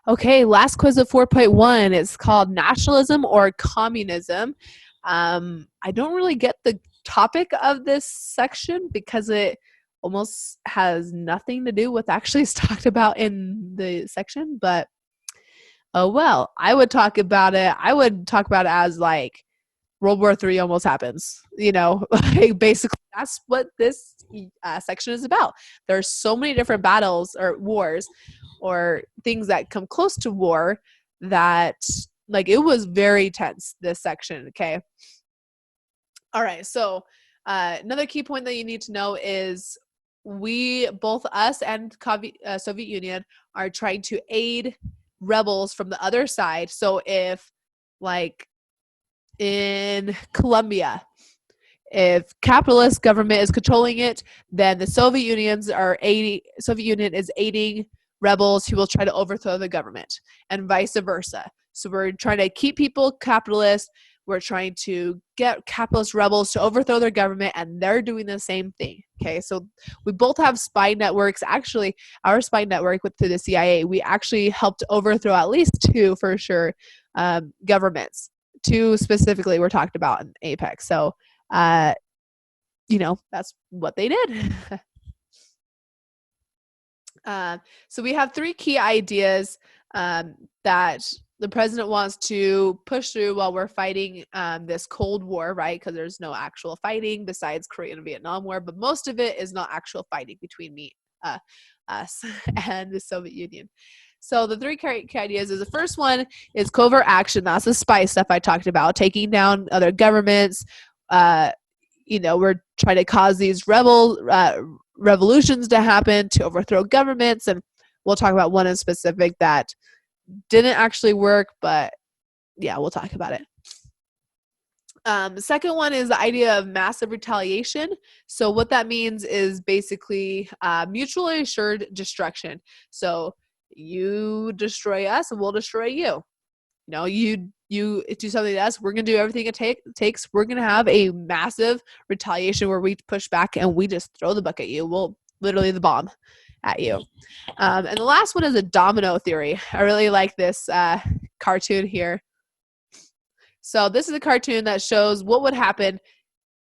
Okay, last quiz of 4.1. It's called Nationalism or Communism. I don't really get the topic of this section because it almost has nothing to do with actually is talked about in the section, but oh well. I would talk about it. I would talk about it as like World War III almost happens. Like basically that's what this section is about. There's so many different battles or wars or things that come close to war that like it was very tense, this section. Okay. All right. So another key point that you need to know is we, both us and Soviet Union, are trying to aid rebels from the other side. So if like in Colombia, if capitalist government is controlling it, then the Soviet Union is aiding rebels who will try to overthrow the government, and vice versa. So we're trying to keep people capitalist. We're trying to get capitalist rebels to overthrow their government, and they're doing the same thing. Okay, so we both have spy networks. Actually, our spy network through the CIA, we actually helped overthrow at least two for sure governments. Two specifically were talked about in Apex. So that's what they did. So we have three key ideas that the president wants to push through while we're fighting this Cold War, right? Because there's no actual fighting besides Korean and Vietnam War, but most of it is not actual fighting between us and the Soviet Union. So the three key ideas is the first one is covert action. That's the spy stuff I talked about, taking down other governments. We're trying to cause these revolutions to happen to overthrow governments, and we'll talk about one in specific that didn't actually work, but yeah, we'll talk about it. The second one is the idea of massive retaliation. So what that means is basically mutually assured destruction. So you destroy us and we'll destroy you. You do something to us, we're going to do everything it takes. We're going to have a massive retaliation where we push back and we just throw the book at you. We'll literally the bomb at you. And the last one is a domino theory. I really like this cartoon here. So this is a cartoon that shows what would happen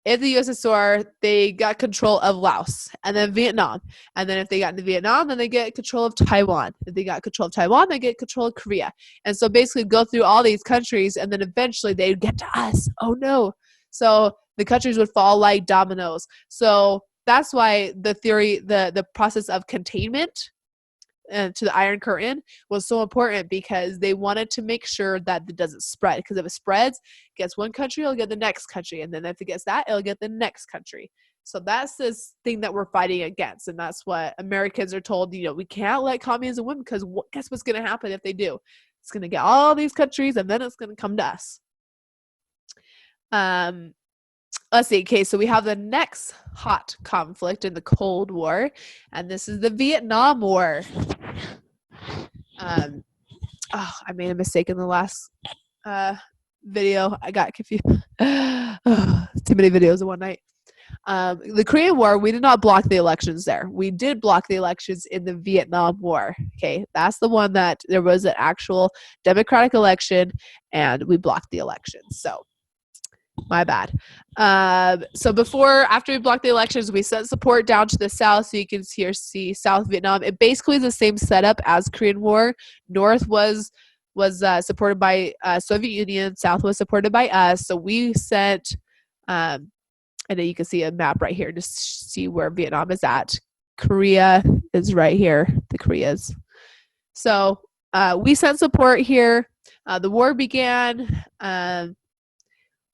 if the USSR, they got control of Laos and then Vietnam. And then if they got into Vietnam, then they get control of Taiwan. If they got control of Taiwan, they get control of Korea. And so basically go through all these countries and then eventually they'd get to us. Oh no. So the countries would fall like dominoes. So that's why the theory, the process of containment to the Iron Curtain was so important, because they wanted to make sure that it doesn't spread. Because if it spreads, it gets one country, it'll get the next country. And then if it gets that, it'll get the next country. So that's this thing that we're fighting against. And that's what Americans are told, we can't let communism win, because guess what's going to happen if they do? It's going to get all these countries and then it's going to come to us. Let's see. Okay, so we have the next hot conflict in the Cold War, and this is the Vietnam War. I made a mistake in the last video. I got confused. Too many videos in one night. The Korean War, we did not block the elections there. We did block the elections in the Vietnam War. Okay, that's the one that there was an actual democratic election, and we blocked the elections. So my bad. So after we blocked the elections, we sent support down to the south. So you can see South Vietnam. It basically is the same setup as Korean War. North was supported by Soviet Union. South was supported by us. So we sent, and then you can see a map right here to see where Vietnam is at. Korea is right here. The Koreas. So we sent support here. The war began.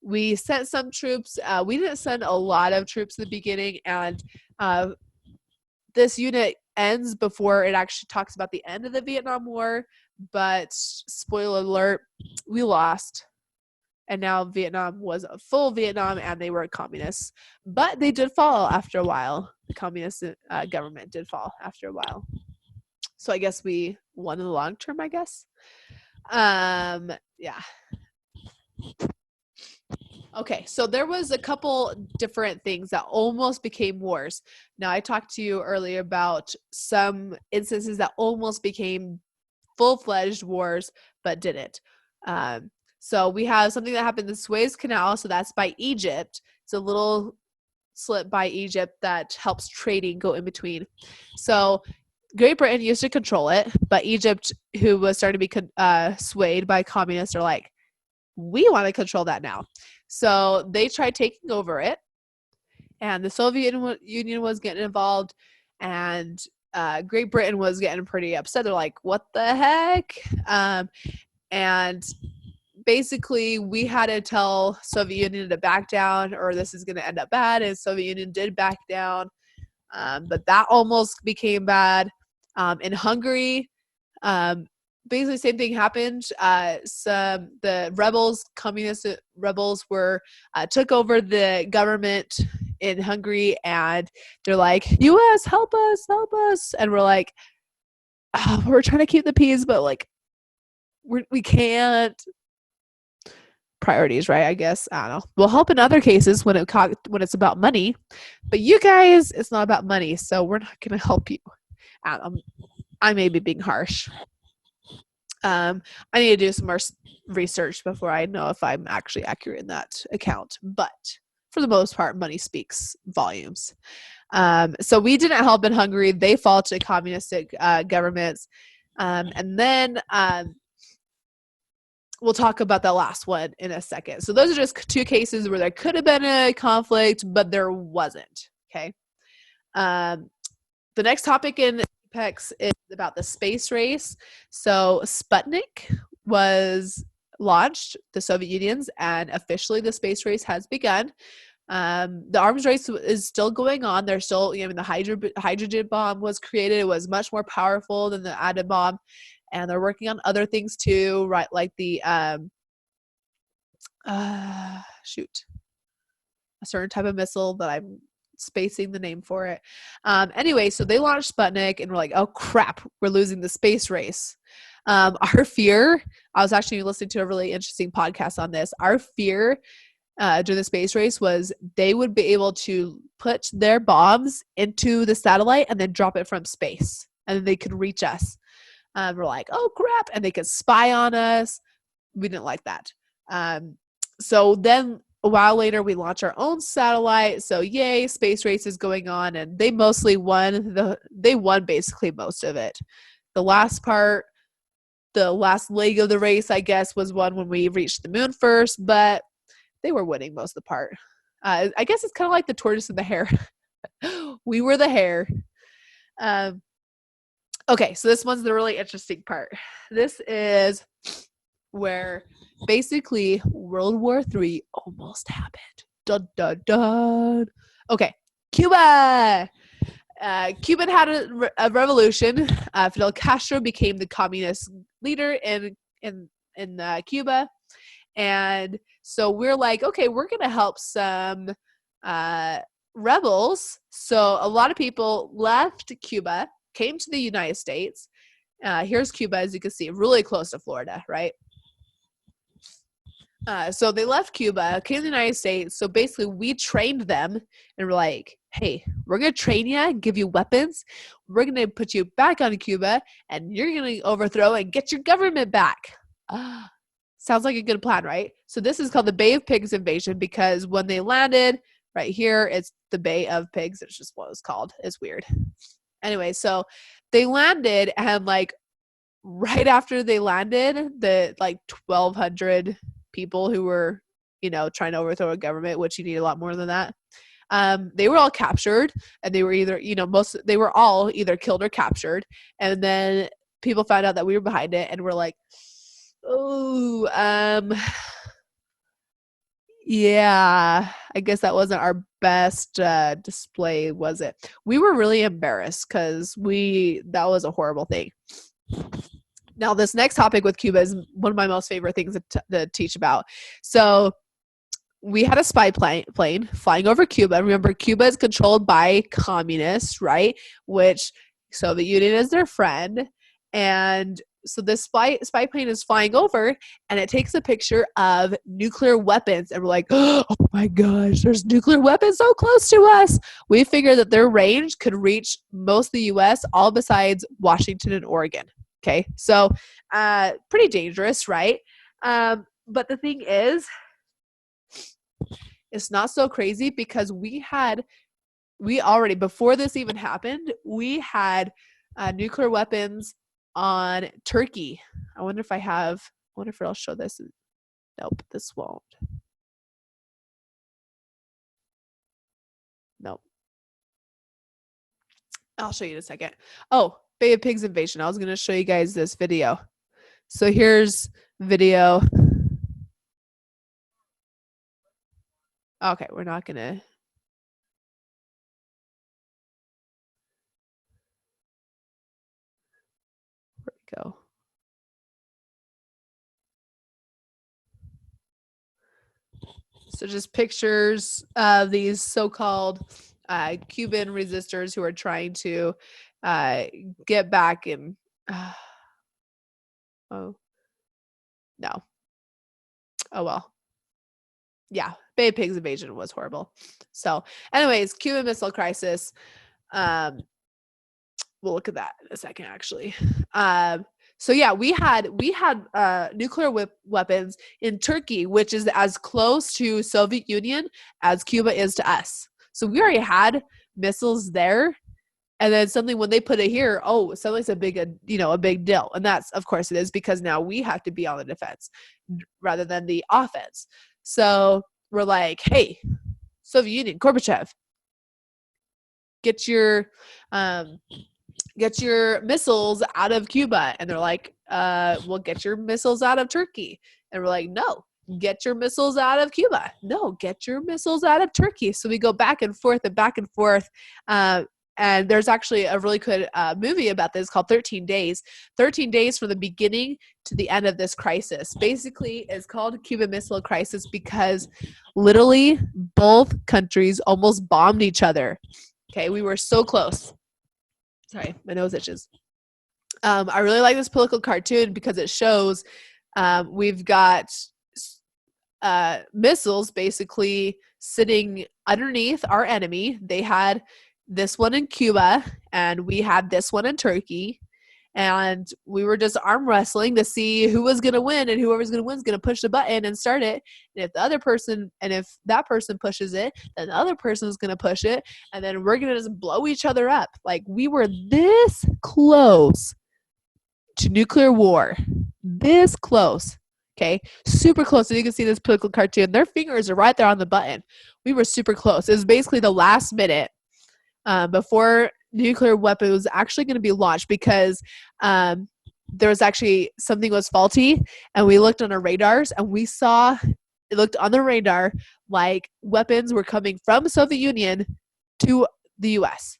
We sent some troops. We didn't send a lot of troops in the beginning, and this unit ends before it actually talks about the end of the Vietnam War. But spoiler alert, we lost. And now Vietnam was a full Vietnam, and they were communists. But they did fall after a while. The communist government did fall after a while. So I guess we won in the long term, I guess. Yeah. Okay, so there was a couple different things that almost became wars. Now, I talked to you earlier about some instances that almost became full-fledged wars, but didn't. So we have something that happened in the Suez Canal. So that's by Egypt. It's a little slip by Egypt that helps trading go in between. So Great Britain used to control it, but Egypt, who was starting to be swayed by communists, are like, we want to control that now. So they tried taking over it, and the Soviet Union was getting involved, and Great Britain was getting pretty upset. They're like, what the heck? And basically, we had to tell Soviet Union to back down, or this is going to end up bad, and Soviet Union did back down, but that almost became bad. In Hungary, basically same thing happened. The rebels, communist rebels, took over the government in Hungary, and they're like, U.S., help us, and we're like, oh, we're trying to keep the peace, but like we can't. Priorities, right? I guess, I don't know. We'll help in other cases when it's about money, but you guys, it's not about money, so we're not going to help you. I may be being harsh. I need to do some more research before I know if I'm actually accurate in that account, but for the most part, money speaks volumes. So we didn't help in Hungary. They fall to communistic governments, and then we'll talk about the last one in a second. So those are just two cases where there could have been a conflict, but there wasn't. Okay. The next topic in Apex is about the space race. So Sputnik was launched, the Soviet Union's, and officially the space race has begun. The arms race is still going on. There's still, the hydrogen bomb was created. It was much more powerful than the atom bomb. And they're working on other things too, right? Like the a certain type of missile that I'm spacing the name for it. Anyway, so they launched Sputnik, and we're like, oh crap, we're losing the space race. Our fear, I was actually listening to a really interesting podcast on this. Our fear during the space race was they would be able to put their bombs into the satellite and then drop it from space, and then they could reach us. We're like, oh crap, and they could spy on us. We didn't like that. So then a while later, we launched our own satellite. So yay, space race is going on, and they mostly won. They won basically most of it. The last part, the last leg of the race, I guess, was one when we reached the moon first, but they were winning most of the part. I guess it's kind of like the tortoise and the hare. We were the hare. Okay, so this one's the really interesting part. This is where basically World War III almost happened. Dun, dun, dun. Okay, Cuba. Cuban had a revolution. Fidel Castro became the communist leader in Cuba. And so we're like, okay, we're going to help some rebels. So a lot of people left Cuba, came to the United States. Here's Cuba, as you can see, really close to Florida, right? So they left Cuba, came to the United States. So basically we trained them, and we're like, hey, we're going to train you, give you weapons. We're going to put you back on Cuba, and you're going to overthrow and get your government back. Sounds like a good plan, right? So this is called the Bay of Pigs invasion, because when they landed right here, it's the Bay of Pigs. It's just what it's called. It's weird. Anyway, so they landed, and like right after they landed, the like 1,200 people who were, trying to overthrow a government, which you need a lot more than that. They were all captured, and they were either, they were all either killed or captured. And then people found out that we were behind it, and we're like, oh, yeah, I guess that wasn't our best display, was it? We were really embarrassed because that was a horrible thing. Now, this next topic with Cuba is one of my most favorite things to teach about. So we had a spy plane flying over Cuba. Remember, Cuba is controlled by communists, right? Which Soviet Union is their friend. And so this spy plane is flying over, and it takes a picture of nuclear weapons. And we're like, oh my gosh, there's nuclear weapons so close to us. We figured that their range could reach most of the U.S., all besides Washington and Oregon. Okay, so pretty dangerous, right? But the thing is, it's not so crazy because we already, before this even happened, we had nuclear weapons on Turkey. I wonder if it'll show this. Nope, this won't. Nope. I'll show you in a second. Oh, Bay of Pigs invasion. I was going to show you guys this video. So here's video. Okay, we're not going to. Where'd it go? So just pictures of these so-called Cuban resistors who are trying to get back and oh no. Oh well. Yeah, Bay of Pigs invasion was horrible. So anyways, Cuban Missile Crisis. We'll look at that in a second, actually. So yeah, we had nuclear weapons in Turkey, which is as close to Soviet Union as Cuba is to us. So we already had missiles there, and then suddenly when they put it here, oh, suddenly it's a big deal. And that's, of course it is, because now we have to be on the defense rather than the offense. So we're like, hey, Soviet Union, Gorbachev, get your missiles out of Cuba. And they're like, well, get your missiles out of Turkey. And we're like, no, get your missiles out of Cuba. No, get your missiles out of Turkey. So we go back and forth and back and forth. And there's actually a really good movie about this called 13 Days. 13 Days from the beginning to the end of this crisis. Basically, it's called Cuban Missile Crisis because literally both countries almost bombed each other. Okay, we were so close. Sorry, my nose itches. I really like this political cartoon because it shows we've got missiles basically sitting underneath our enemy. They had this one in Cuba, and we had this one in Turkey. And we were just arm wrestling to see who was going to win, and whoever's going to win is going to push the button and start it. And if that person pushes it, then the other person is going to push it. And then we're going to just blow each other up. Like, we were this close to nuclear war. This close. Okay. Super close. So you can see this political cartoon. Their fingers are right there on the button. We were super close. It was basically the last minute before nuclear weapon was actually going to be launched, because there was actually something was faulty, and we looked on our radars, and it looked on the radar like weapons were coming from Soviet Union to the US.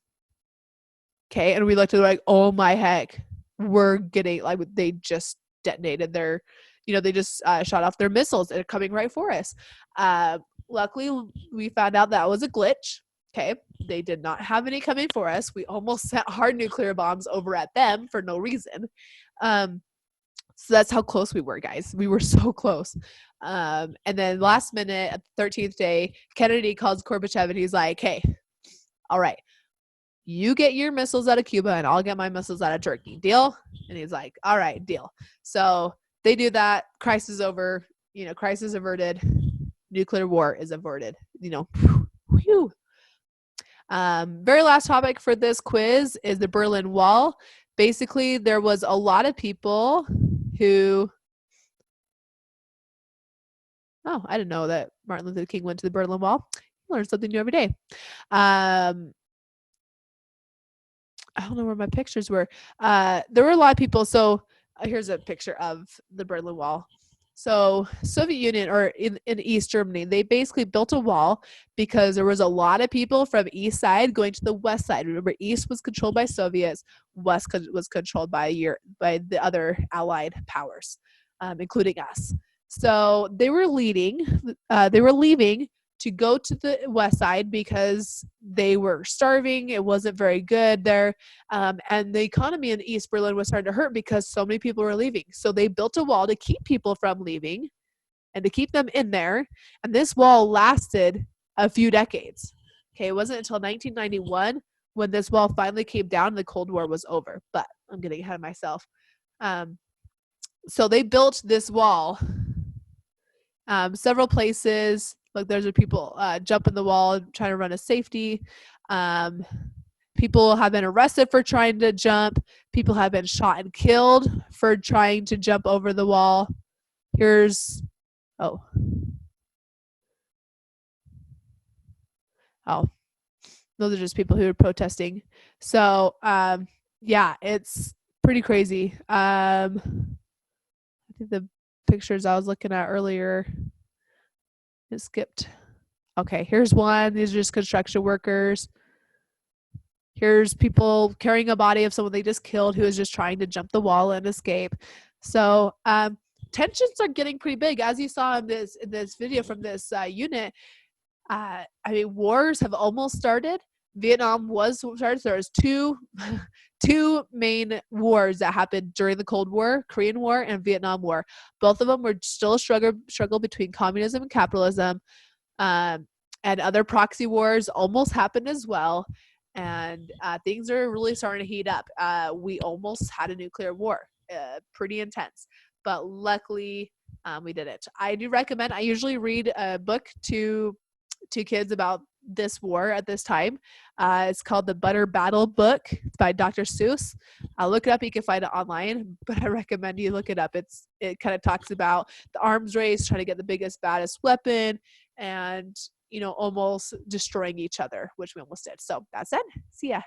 Okay, and we looked at it like, oh my heck, we're getting, like, they just detonated their, they just shot off their missiles. They're coming right for us. Luckily, we found out that was a glitch. Okay, they did not have any coming for us. We almost sent hard nuclear bombs over at them for no reason. So that's how close we were, guys. We were so close. And then last minute, at the 13th day, Kennedy calls Gorbachev, and he's like, hey, all right, you get your missiles out of Cuba, and I'll get my missiles out of Turkey. Deal? And he's like, all right, deal. So they do that. Crisis over. Crisis averted. Nuclear war is averted. Whew. Very last topic for this quiz is the Berlin Wall. Basically, there was a lot of people who... Oh, I didn't know that Martin Luther King went to the Berlin Wall. You learn something new every day. I don't know where my pictures were. There were a lot of people. So here's a picture of the Berlin Wall. So Soviet Union, or in East Germany, they basically built a wall because there was a lot of people from East side going to the West side. Remember, East was controlled by Soviets, West was controlled by the other Allied powers, including us. So they were leaving to go to the West side because they were starving. It wasn't very good there. And the economy in East Berlin was starting to hurt because so many people were leaving. So they built a wall to keep people from leaving and to keep them in there. And this wall lasted a few decades. Okay, it wasn't until 1991 when this wall finally came down and the Cold War was over. But I'm getting ahead of myself. So they built this wall several places. Like there's people jumping the wall trying to run a safety. People have been arrested for trying to jump. People have been shot and killed for trying to jump over the wall. Here's oh those are just people who are protesting. So yeah, it's pretty crazy. I think the pictures I was looking at earlier, it skipped. Okay, here's one. These are just construction workers. Here's people carrying a body of someone they just killed who is just trying to jump the wall and escape. So tensions are getting pretty big, as you saw in this video from this unit. I mean, wars have almost started. Vietnam was started. So there's two main wars that happened during the Cold War: Korean War and Vietnam War. Both of them were still a struggle between communism and capitalism. And other proxy wars almost happened as well. And things are really starting to heat up. We almost had a nuclear war, pretty intense. But luckily, we didn't. I do recommend, I usually read a book to kids about this war at this time. It's called the Butter Battle book. It's by Dr. Seuss. Look it up. You can find it online, but I recommend you look it up. It kind of talks about the arms race, trying to get the biggest, baddest weapon, and almost destroying each other, which we almost did. So that's it. See ya.